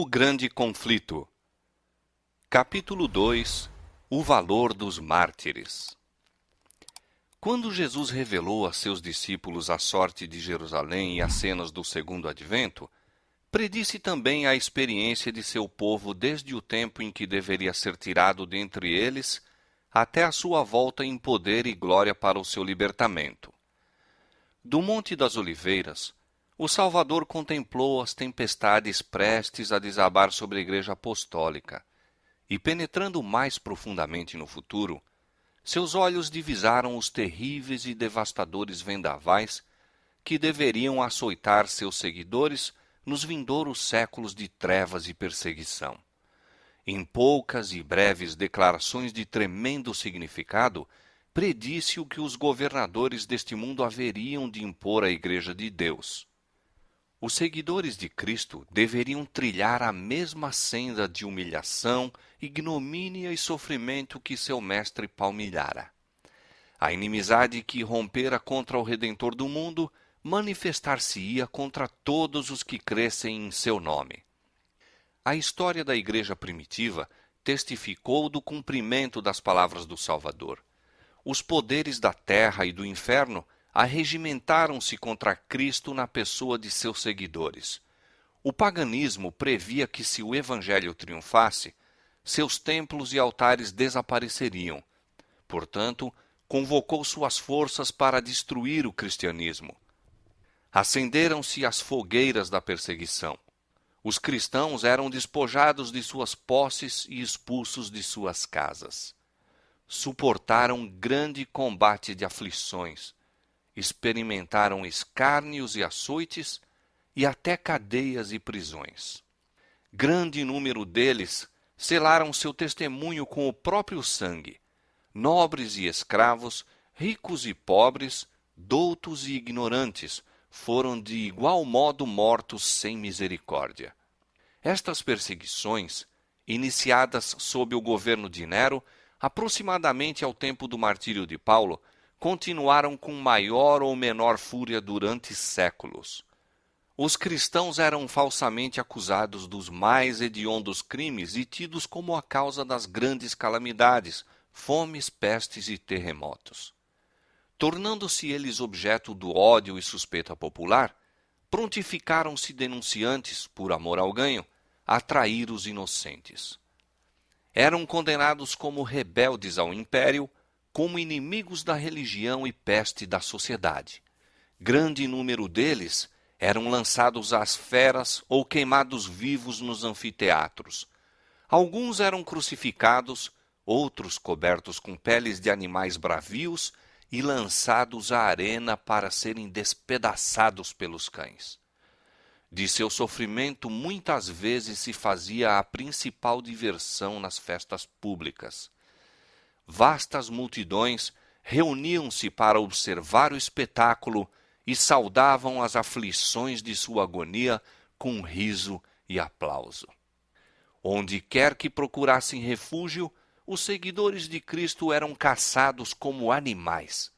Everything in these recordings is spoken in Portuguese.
O grande conflito. Capítulo 2. O valor dos mártires. Quando Jesus revelou a seus discípulos a sorte de Jerusalém e as cenas do segundo advento, predisse também a experiência de seu povo desde o tempo em que deveria ser tirado dentre eles até a sua volta em poder e glória para o seu libertamento. Do Monte das Oliveiras, o Salvador contemplou as tempestades prestes a desabar sobre a Igreja Apostólica, e penetrando mais profundamente no futuro, seus olhos divisaram os terríveis e devastadores vendavais que deveriam açoitar seus seguidores nos vindouros séculos de trevas e perseguição. Em poucas e breves declarações de tremendo significado, predisse o que os governadores deste mundo haveriam de impor à Igreja de Deus. Os seguidores de Cristo deveriam trilhar a mesma senda de humilhação, ignomínia e sofrimento que seu mestre palmilhara. A inimizade que rompera contra o Redentor do mundo manifestar-se-ia contra todos os que crescem em seu nome. A história da Igreja primitiva testificou do cumprimento das palavras do Salvador. Os poderes da terra e do inferno arregimentaram-se contra Cristo na pessoa de seus seguidores. O paganismo previa que, se o Evangelho triunfasse, seus templos e altares desapareceriam. Portanto, convocou suas forças para destruir o cristianismo. Acenderam-se as fogueiras da perseguição. Os cristãos eram despojados de suas posses e expulsos de suas casas. Suportaram grande combate de aflições, experimentaram escárnios e açoites e até cadeias e prisões. Grande número deles selaram seu testemunho com o próprio sangue. Nobres e escravos, ricos e pobres, doutos e ignorantes, foram de igual modo mortos sem misericórdia. Estas perseguições, iniciadas sob o governo de Nero, aproximadamente ao tempo do martírio de Paulo, continuaram com maior ou menor fúria durante séculos. Os cristãos eram falsamente acusados dos mais hediondos crimes e tidos como a causa das grandes calamidades, fomes, pestes e terremotos. Tornando-se eles objeto do ódio e suspeita popular, prontificaram-se denunciantes, por amor ao ganho, a trair os inocentes. Eram condenados como rebeldes ao império, como inimigos da religião e peste da sociedade. Grande número deles eram lançados às feras ou queimados vivos nos anfiteatros. Alguns eram crucificados, outros cobertos com peles de animais bravios e lançados à arena para serem despedaçados pelos cães. De seu sofrimento muitas vezes se fazia a principal diversão nas festas públicas. Vastas multidões reuniam-se para observar o espetáculo e saudavam as aflições de sua agonia com riso e aplauso. Onde quer que procurassem refúgio, os seguidores de Cristo eram caçados como animais.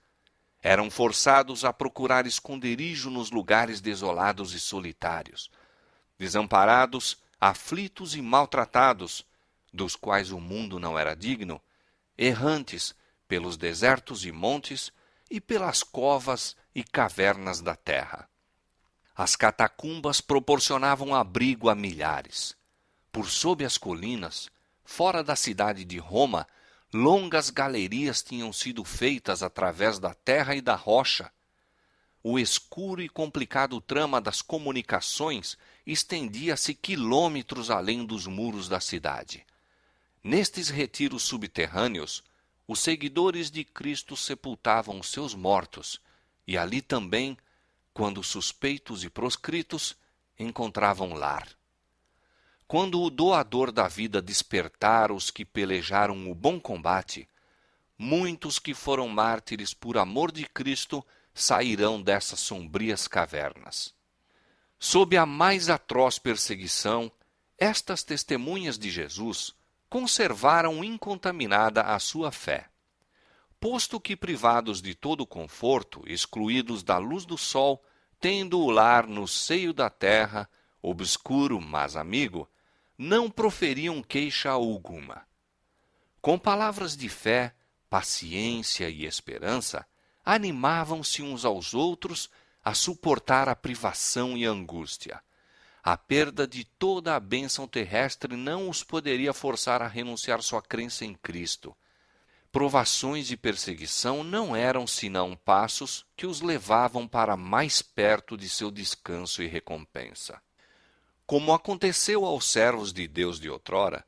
Eram forçados a procurar esconderijo nos lugares desolados e solitários. Desamparados, aflitos e maltratados, dos quais o mundo não era digno, errantes pelos desertos e montes e pelas covas e cavernas da terra. As catacumbas proporcionavam abrigo a milhares. Por sob as colinas, fora da cidade de Roma, longas galerias tinham sido feitas através da terra e da rocha. O escuro e complicado trama das comunicações estendia-se quilômetros além dos muros da cidade. Nestes retiros subterrâneos, os seguidores de Cristo sepultavam seus mortos, e ali também, quando suspeitos e proscritos, encontravam lar. Quando o doador da vida despertar os que pelejaram o bom combate, muitos que foram mártires por amor de Cristo sairão dessas sombrias cavernas. Sob a mais atroz perseguição, estas testemunhas de Jesus conservaram incontaminada a sua fé. Posto que privados de todo conforto, excluídos da luz do sol, tendo o lar no seio da terra, obscuro, mas amigo, não proferiam queixa alguma. Com palavras de fé, paciência e esperança, animavam-se uns aos outros a suportar a privação e a angústia. A perda de toda a bênção terrestre não os poderia forçar a renunciar sua crença em Cristo. Provações e perseguição não eram senão passos que os levavam para mais perto de seu descanso e recompensa. Como aconteceu aos servos de Deus de outrora,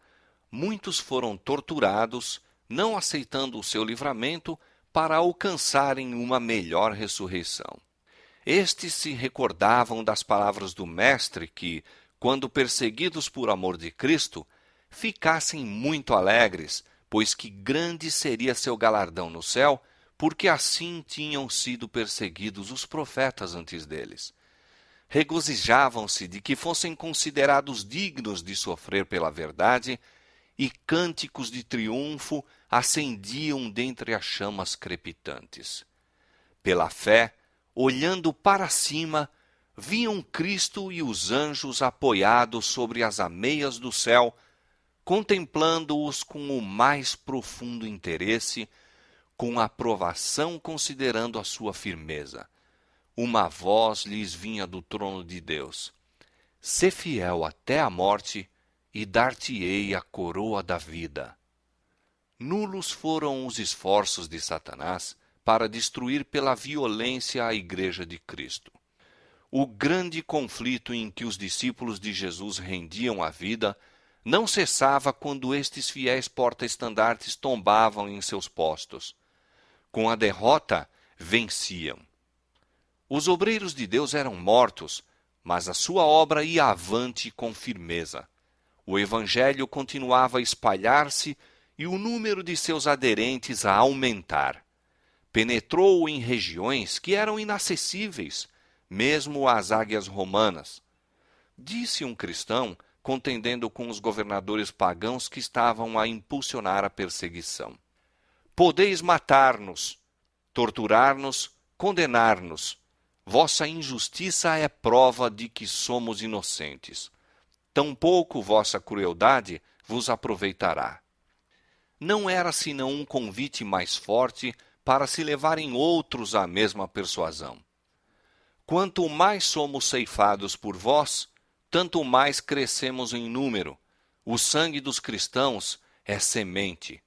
muitos foram torturados, não aceitando o seu livramento, para alcançarem uma melhor ressurreição. Estes se recordavam das palavras do Mestre que, quando perseguidos por amor de Cristo, ficassem muito alegres, pois que grande seria seu galardão no céu, porque assim tinham sido perseguidos os profetas antes deles. Regozijavam-se de que fossem considerados dignos de sofrer pela verdade, e cânticos de triunfo acendiam dentre as chamas crepitantes. Pela fé, olhando para cima, viam Cristo e os anjos apoiados sobre as ameias do céu, contemplando-os com o mais profundo interesse, com aprovação considerando a sua firmeza. Uma voz lhes vinha do trono de Deus: "Sê fiel até a morte, e dar-te-ei a coroa da vida." Nulos foram os esforços de Satanás para destruir pela violência a Igreja de Cristo. O grande conflito em que os discípulos de Jesus rendiam a vida não cessava quando estes fiéis porta-estandartes tombavam em seus postos. Com a derrota, venciam. Os obreiros de Deus eram mortos, mas a sua obra ia avante com firmeza. O Evangelho continuava a espalhar-se e o número de seus aderentes a aumentar. Penetrou em regiões que eram inacessíveis, mesmo às águias romanas. Disse um cristão, contendendo com os governadores pagãos que estavam a impulsionar a perseguição: "Podeis matar-nos, torturar-nos, condenar-nos. Vossa injustiça é prova de que somos inocentes. Tampouco vossa crueldade vos aproveitará." Não era senão um convite mais forte para se levarem outros à mesma persuasão. Quanto mais somos ceifados por vós, tanto mais crescemos em número. O sangue dos cristãos é semente.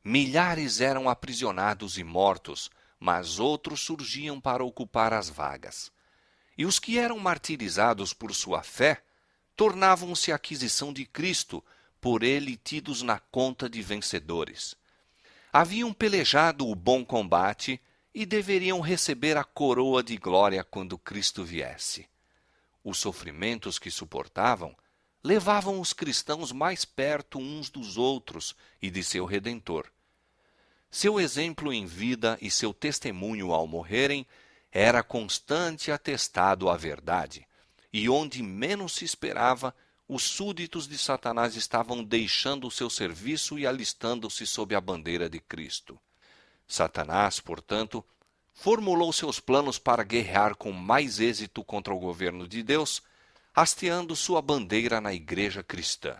Milhares eram aprisionados e mortos, mas outros surgiam para ocupar as vagas. E os que eram martirizados por sua fé tornavam-se aquisição de Cristo, por ele tidos na conta de vencedores. Haviam pelejado o bom combate e deveriam receber a coroa de glória quando Cristo viesse. Os sofrimentos que suportavam levavam os cristãos mais perto uns dos outros e de seu Redentor. Seu exemplo em vida e seu testemunho ao morrerem era constante atestado à verdade, e onde menos se esperava, os súditos de Satanás estavam deixando o seu serviço e alistando-se sob a bandeira de Cristo. Satanás, portanto, formulou seus planos para guerrear com mais êxito contra o governo de Deus, hasteando sua bandeira na igreja cristã.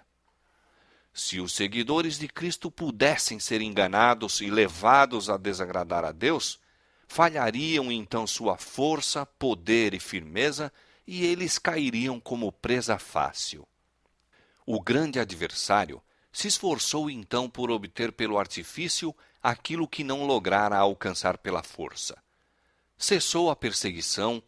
Se os seguidores de Cristo pudessem ser enganados e levados a desagradar a Deus, falhariam então sua força, poder e firmeza, e eles cairiam como presa fácil. O grande adversário se esforçou então por obter pelo artifício aquilo que não lograra alcançar pela força. Cessou a perseguição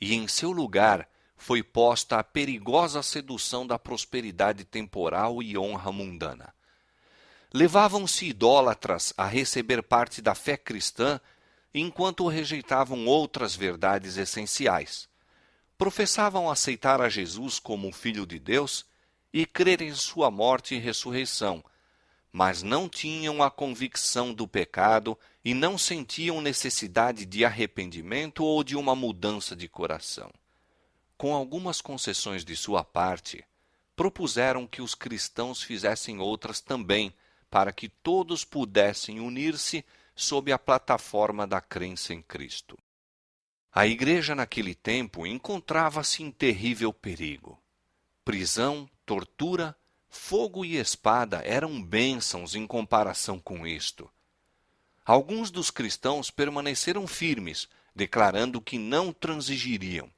e, em seu lugar, foi posta a perigosa sedução da prosperidade temporal e honra mundana. Levavam-se idólatras a receber parte da fé cristã, enquanto rejeitavam outras verdades essenciais. Professavam aceitar a Jesus como o Filho de Deus e crer em sua morte e ressurreição, mas não tinham a convicção do pecado e não sentiam necessidade de arrependimento ou de uma mudança de coração. Com algumas concessões de sua parte, propuseram que os cristãos fizessem outras também, para que todos pudessem unir-se sob a plataforma da crença em Cristo. A igreja naquele tempo encontrava-se em terrível perigo. Prisão, tortura, fogo e espada eram bênçãos em comparação com isto. Alguns dos cristãos permaneceram firmes, declarando que não transigiriam.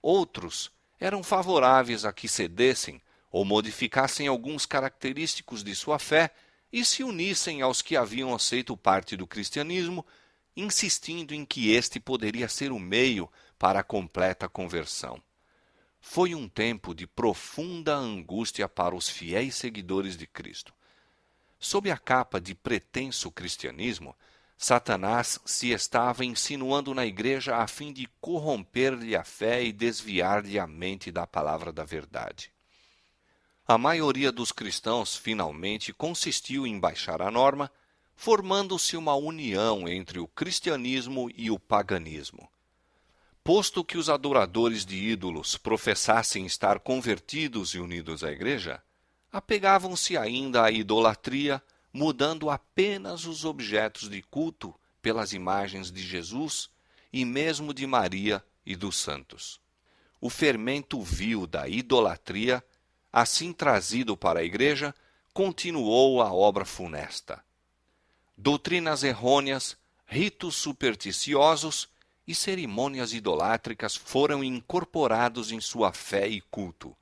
Outros eram favoráveis a que cedessem ou modificassem alguns característicos de sua fé e se unissem aos que haviam aceito parte do cristianismo, insistindo em que este poderia ser o meio para a completa conversão. Foi um tempo de profunda angústia para os fiéis seguidores de Cristo. Sob a capa de pretenso cristianismo, Satanás se estava insinuando na igreja a fim de corromper-lhe a fé e desviar-lhe a mente da palavra da verdade. A maioria dos cristãos finalmente consistiu em baixar a norma, formando-se uma união entre o cristianismo e o paganismo. Posto que os adoradores de ídolos professassem estar convertidos e unidos à igreja, apegavam-se ainda à idolatria, mudando apenas os objetos de culto pelas imagens de Jesus e mesmo de Maria e dos santos. O fermento vil da idolatria, assim trazido para a igreja, continuou a obra funesta. Doutrinas errôneas, ritos supersticiosos e cerimônias idolátricas foram incorporados em sua fé e culto.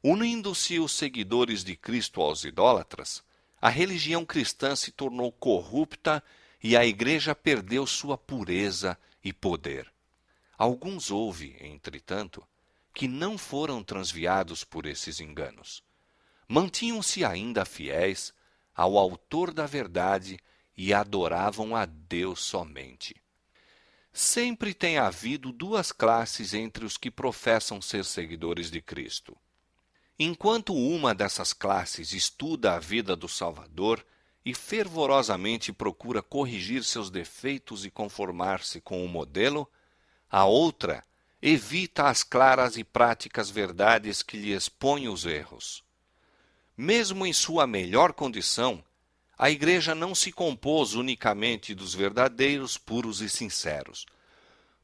Unindo-se os seguidores de Cristo aos idólatras, a religião cristã se tornou corrupta e a igreja perdeu sua pureza e poder. Alguns houve, entretanto, que não foram transviados por esses enganos. Mantinham-se ainda fiéis ao autor da verdade e adoravam a Deus somente. Sempre tem havido duas classes entre os que professam ser seguidores de Cristo. Enquanto uma dessas classes estuda a vida do Salvador e fervorosamente procura corrigir seus defeitos e conformar-se com o modelo, a outra evita as claras e práticas verdades que lhe expõem os erros. Mesmo em sua melhor condição, a Igreja não se compôs unicamente dos verdadeiros, puros e sinceros.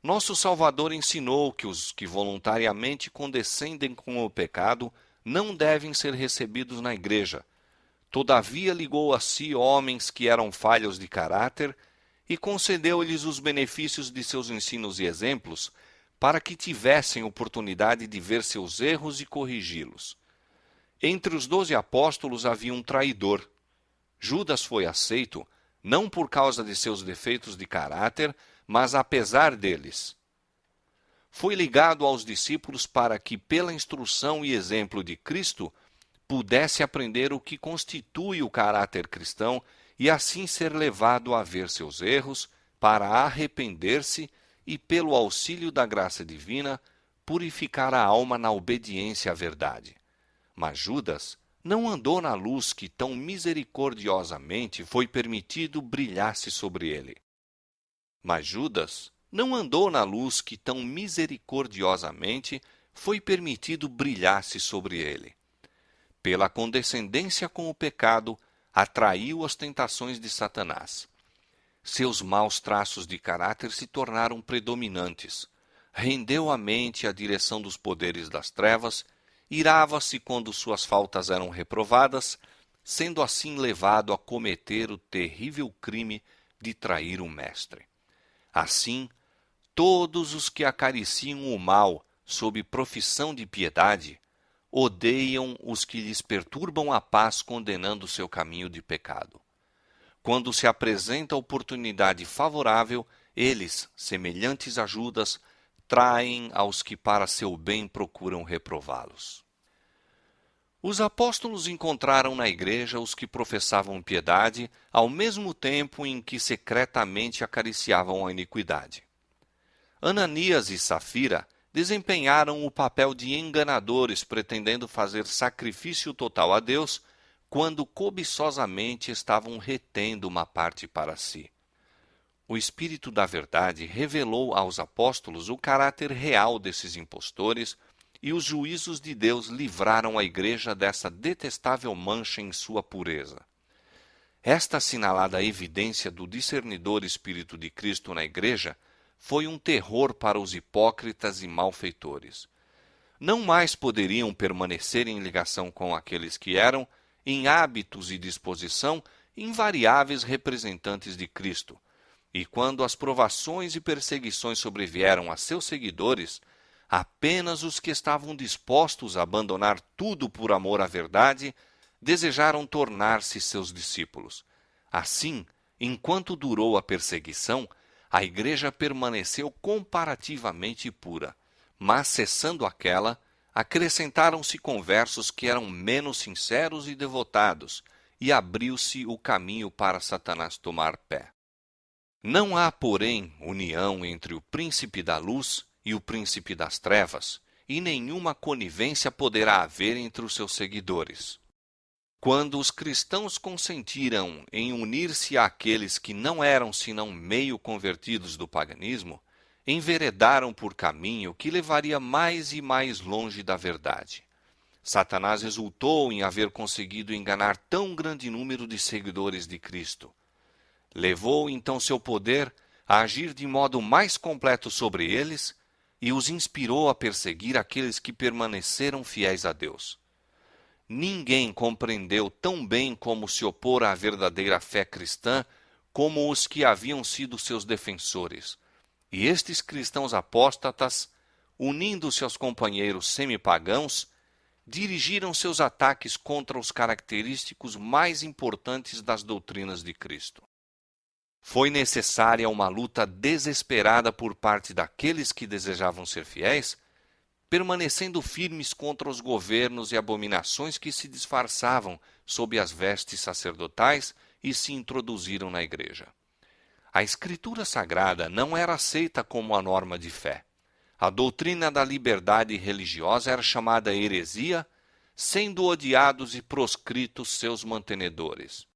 Nosso Salvador ensinou que os que voluntariamente condescendem com o pecado não devem ser recebidos na Igreja. Todavia ligou a si homens que eram falhos de caráter e concedeu-lhes os benefícios de seus ensinos e exemplos para que tivessem oportunidade de ver seus erros e corrigi-los. Entre os 12 apóstolos havia um traidor. Judas foi aceito, não por causa de seus defeitos de caráter, mas apesar deles. Foi ligado aos discípulos para que, pela instrução e exemplo de Cristo, pudesse aprender o que constitui o caráter cristão e assim ser levado a ver seus erros, para arrepender-se e, pelo auxílio da graça divina, purificar a alma na obediência à verdade. Mas Judas não andou na luz que tão misericordiosamente foi permitido brilhasse sobre ele. Mas Judas não andou na luz que tão misericordiosamente foi permitido brilhasse sobre ele. Pela condescendência com o pecado, atraiu as tentações de Satanás. Seus maus traços de caráter se tornaram predominantes. Rendeu a mente à direção dos poderes das trevas, irava-se quando suas faltas eram reprovadas, sendo assim levado a cometer o terrível crime de trair o Mestre. Assim, todos os que acariciam o mal sob profissão de piedade odeiam os que lhes perturbam a paz, condenando seu caminho de pecado. Quando se apresenta a oportunidade favorável, eles, semelhantes a Judas, traem aos que para seu bem procuram reprová-los. Os apóstolos encontraram na igreja os que professavam piedade, ao mesmo tempo em que secretamente acariciavam a iniquidade. Ananias e Safira desempenharam o papel de enganadores, pretendendo fazer sacrifício total a Deus, quando cobiçosamente estavam retendo uma parte para si. O Espírito da Verdade revelou aos apóstolos o caráter real desses impostores, e os juízos de Deus livraram a igreja dessa detestável mancha em sua pureza. Esta assinalada evidência do discernidor Espírito de Cristo na igreja foi um terror para os hipócritas e malfeitores. não mais poderiam permanecer em ligação com aqueles que eram, em hábitos e disposição, invariáveis representantes de Cristo. E quando as provações e perseguições sobrevieram a seus seguidores, apenas os que estavam dispostos a abandonar tudo por amor à verdade desejaram tornar-se seus discípulos. Assim, enquanto durou a perseguição, a igreja permaneceu comparativamente pura, mas cessando aquela, acrescentaram-se conversos que eram menos sinceros e devotados, e abriu-se o caminho para Satanás tomar pé. Não há, porém, união entre o príncipe da luz e o príncipe das trevas, e nenhuma conivência poderá haver entre os seus seguidores. Quando os cristãos consentiram em unir-se àqueles que não eram senão meio convertidos do paganismo, enveredaram por caminho que levaria mais e mais longe da verdade. Satanás exultou em haver conseguido enganar tão grande número de seguidores de Cristo. Levou então seu poder a agir de modo mais completo sobre eles e os inspirou a perseguir aqueles que permaneceram fiéis a Deus. Ninguém compreendeu tão bem como se opor à verdadeira fé cristã como os que haviam sido seus defensores. E estes cristãos apóstatas, unindo-se aos companheiros semipagãos, dirigiram seus ataques contra os característicos mais importantes das doutrinas de Cristo. Foi necessária uma luta desesperada por parte daqueles que desejavam ser fiéis, permanecendo firmes contra os governos e abominações que se disfarçavam sob as vestes sacerdotais e se introduziram na igreja. A Escritura Sagrada não era aceita como a norma de fé. A doutrina da liberdade religiosa era chamada heresia, sendo odiados e proscritos seus mantenedores.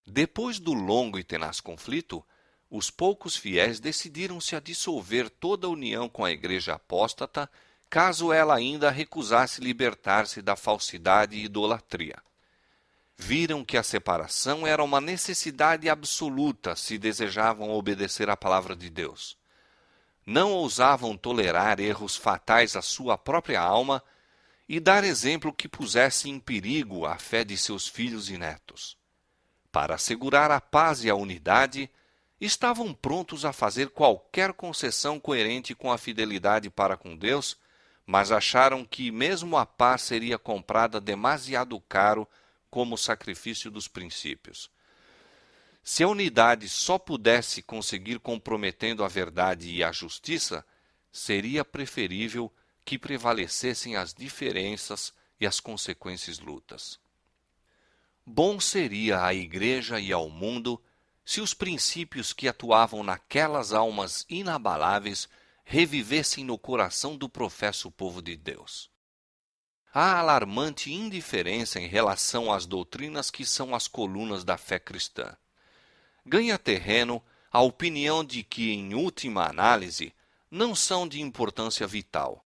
Depois do longo e tenaz conflito, os poucos fiéis decidiram-se a dissolver toda a união com a igreja apóstata, caso ela ainda recusasse libertar-se da falsidade e idolatria. Viram que a separação era uma necessidade absoluta se desejavam obedecer à palavra de Deus. Não ousavam tolerar erros fatais à sua própria alma e dar exemplo que pusesse em perigo a fé de seus filhos e netos. Para assegurar a paz e a unidade, estavam prontos a fazer qualquer concessão coerente com a fidelidade para com Deus, mas acharam que mesmo a paz seria comprada demasiado caro como sacrifício dos princípios. Se a unidade só pudesse conseguir comprometendo a verdade e a justiça, seria preferível que prevalecessem as diferenças e as consequentes lutas. Bom seria à igreja e ao mundo se os princípios que atuavam naquelas almas inabaláveis revivessem no coração do professo povo de Deus. Há alarmante indiferença em relação às doutrinas que são as colunas da fé cristã. Ganha terreno a opinião de que, em última análise, não são de importância vital.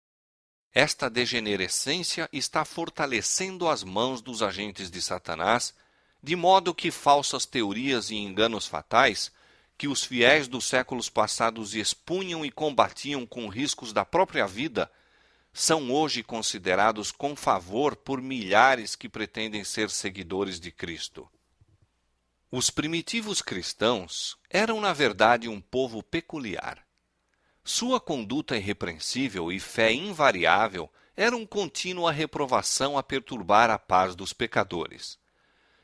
Esta degenerescência está fortalecendo as mãos dos agentes de Satanás, de modo que falsas teorias e enganos fatais, que os fiéis dos séculos passados expunham e combatiam com riscos da própria vida, são hoje considerados com favor por milhares que pretendem ser seguidores de Cristo. Os primitivos cristãos eram, na verdade, um povo peculiar. Sua conduta irrepreensível e fé invariável eram contínua reprovação a perturbar a paz dos pecadores.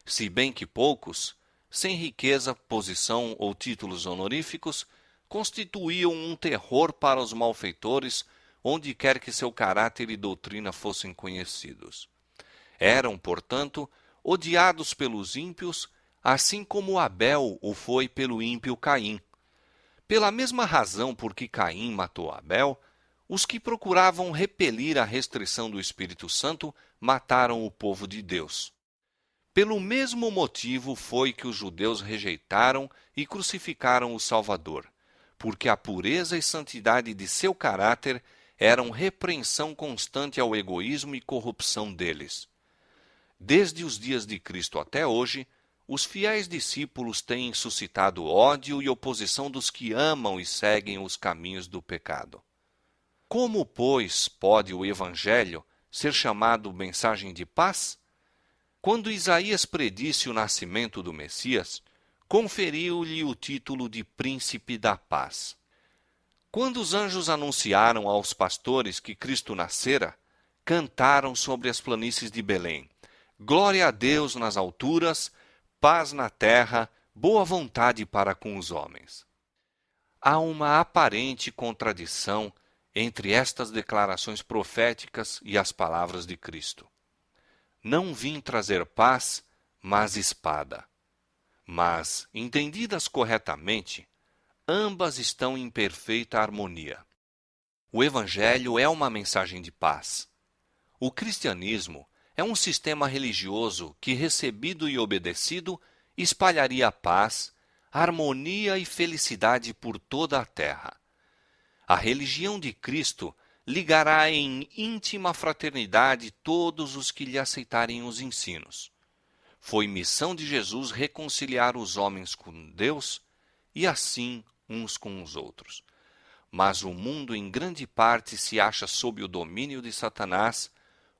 Se bem que poucos, sem riqueza, posição ou títulos honoríficos, constituíam um terror para os malfeitores onde quer que seu caráter e doutrina fossem conhecidos. Eram, portanto, odiados pelos ímpios, assim como Abel o foi pelo ímpio Caim. Pela mesma razão por que Caim matou Abel, os que procuravam repelir a restrição do Espírito Santo mataram o povo de Deus. Pelo mesmo motivo foi que os judeus rejeitaram e crucificaram o Salvador, porque a pureza e santidade de seu caráter eram repreensão constante ao egoísmo e corrupção deles. Desde os dias de Cristo até hoje, os fiéis discípulos têm suscitado ódio e oposição dos que amam e seguem os caminhos do pecado. Como, pois, pode o Evangelho ser chamado mensagem de paz? Quando Isaías predisse o nascimento do Messias, conferiu-lhe o título de Príncipe da Paz. Quando os anjos anunciaram aos pastores que Cristo nascera, cantaram sobre as planícies de Belém: Glória a Deus nas alturas, paz na terra, boa vontade para com os homens. Há uma aparente contradição entre estas declarações proféticas e as palavras de Cristo. Não vim trazer paz, mas espada. Mas, entendidas corretamente, ambas estão em perfeita harmonia. O Evangelho é uma mensagem de paz. O cristianismo é um sistema religioso que, recebido e obedecido, espalharia paz, harmonia e felicidade por toda a terra. A religião de Cristo ligará em íntima fraternidade todos os que lhe aceitarem os ensinos. Foi missão de Jesus reconciliar os homens com Deus e assim uns com os outros. Mas o mundo em grande parte se acha sob o domínio de Satanás,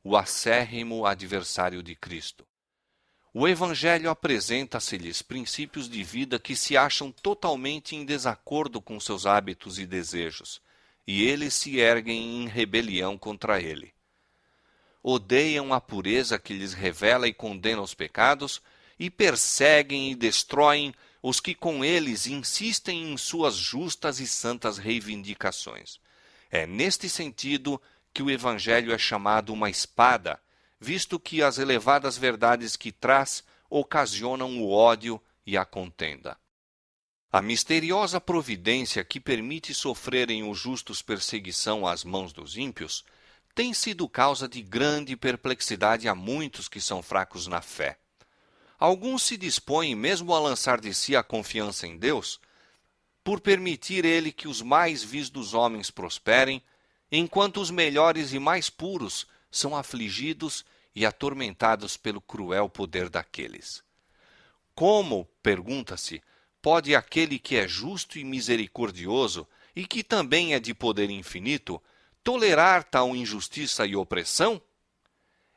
o acérrimo adversário de Cristo. O Evangelho apresenta-se-lhes princípios de vida que se acham totalmente em desacordo com seus hábitos e desejos, e eles se erguem em rebelião contra ele. Odeiam a pureza que lhes revela e condena os pecados, e perseguem e destroem os que com eles insistem em suas justas e santas reivindicações. É neste sentido que o Evangelho é chamado uma espada, visto que as elevadas verdades que traz ocasionam o ódio e a contenda. A misteriosa providência que permite sofrerem os justos perseguição às mãos dos ímpios tem sido causa de grande perplexidade a muitos que são fracos na fé. Alguns se dispõem mesmo a lançar de si a confiança em Deus, por permitir ele que os mais vis dos homens prosperem, enquanto os melhores e mais puros são afligidos e atormentados pelo cruel poder daqueles. Como, pergunta-se, pode aquele que é justo e misericordioso, e que também é de poder infinito, tolerar tal injustiça e opressão?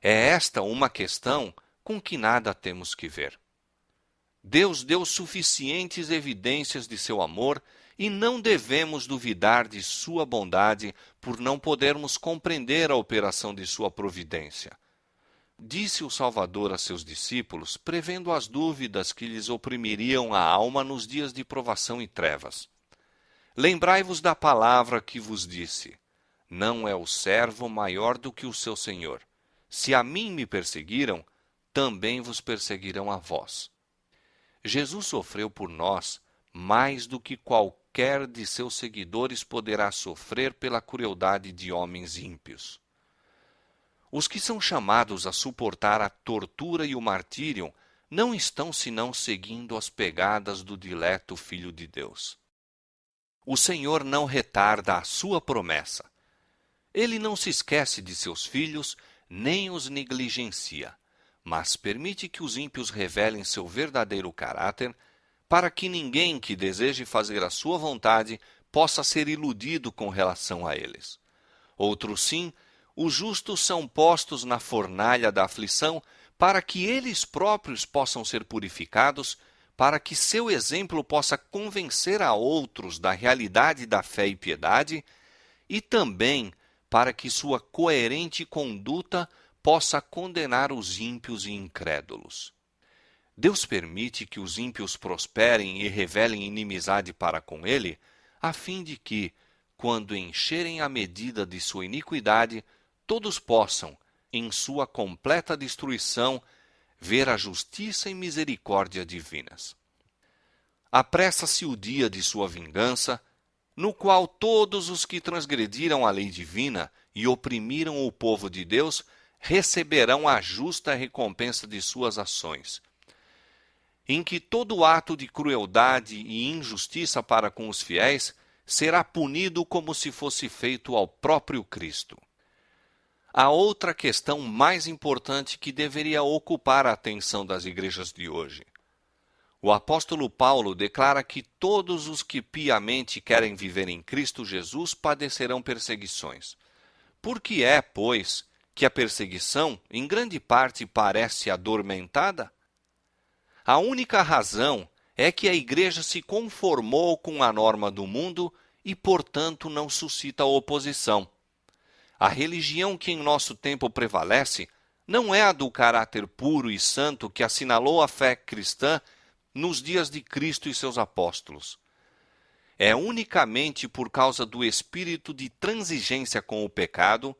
É esta uma questão com que nada temos que ver. Deus deu suficientes evidências de seu amor e não devemos duvidar de sua bondade por não podermos compreender a operação de sua providência. Disse o Salvador a seus discípulos, prevendo as dúvidas que lhes oprimiriam a alma nos dias de provação e trevas. Lembrai-vos da palavra que vos disse: não é o servo maior do que o seu senhor. Se a mim me perseguiram, também vos perseguirão a vós. Jesus sofreu por nós mais do que qualquer de seus seguidores poderá sofrer pela crueldade de homens ímpios. Os que são chamados a suportar a tortura e o martírio não estão senão seguindo as pegadas do dileto Filho de Deus. O Senhor não retarda a sua promessa. Ele não se esquece de seus filhos, nem os negligencia, mas permite que os ímpios revelem seu verdadeiro caráter, para que ninguém que deseje fazer a sua vontade possa ser iludido com relação a eles. Outros sim, os justos são postos na fornalha da aflição, para que eles próprios possam ser purificados, para que seu exemplo possa convencer a outros da realidade da fé e piedade, e também para que sua coerente conduta possa condenar os ímpios e incrédulos. Deus permite que os ímpios prosperem e revelem inimizade para com ele, a fim de que, quando encherem a medida de sua iniquidade, todos possam, em sua completa destruição, ver a justiça e misericórdia divinas. Apressa-se o dia de sua vingança, no qual todos os que transgrediram a lei divina e oprimiram o povo de Deus receberão a justa recompensa de suas ações, em que todo ato de crueldade e injustiça para com os fiéis será punido como se fosse feito ao próprio Cristo. Há outra questão mais importante que deveria ocupar a atenção das igrejas de hoje. O apóstolo Paulo declara que todos os que piamente querem viver em Cristo Jesus padecerão perseguições. Por que é, pois, que a perseguição, em grande parte, parece adormentada? A única razão é que a igreja se conformou com a norma do mundo e, portanto, não suscita oposição. A religião que em nosso tempo prevalece não é a do caráter puro e santo que assinalou a fé cristã nos dias de Cristo e seus apóstolos. É unicamente por causa do espírito de transigência com o pecado,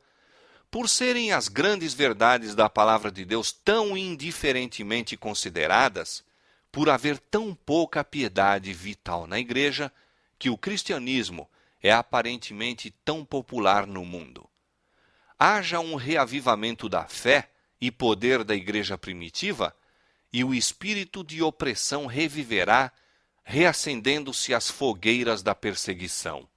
por serem as grandes verdades da palavra de Deus tão indiferentemente consideradas, por haver tão pouca piedade vital na igreja, que o cristianismo é aparentemente tão popular no mundo. Haja um reavivamento da fé e poder da igreja primitiva, e o espírito de opressão reviverá, reacendendo-se as fogueiras da perseguição.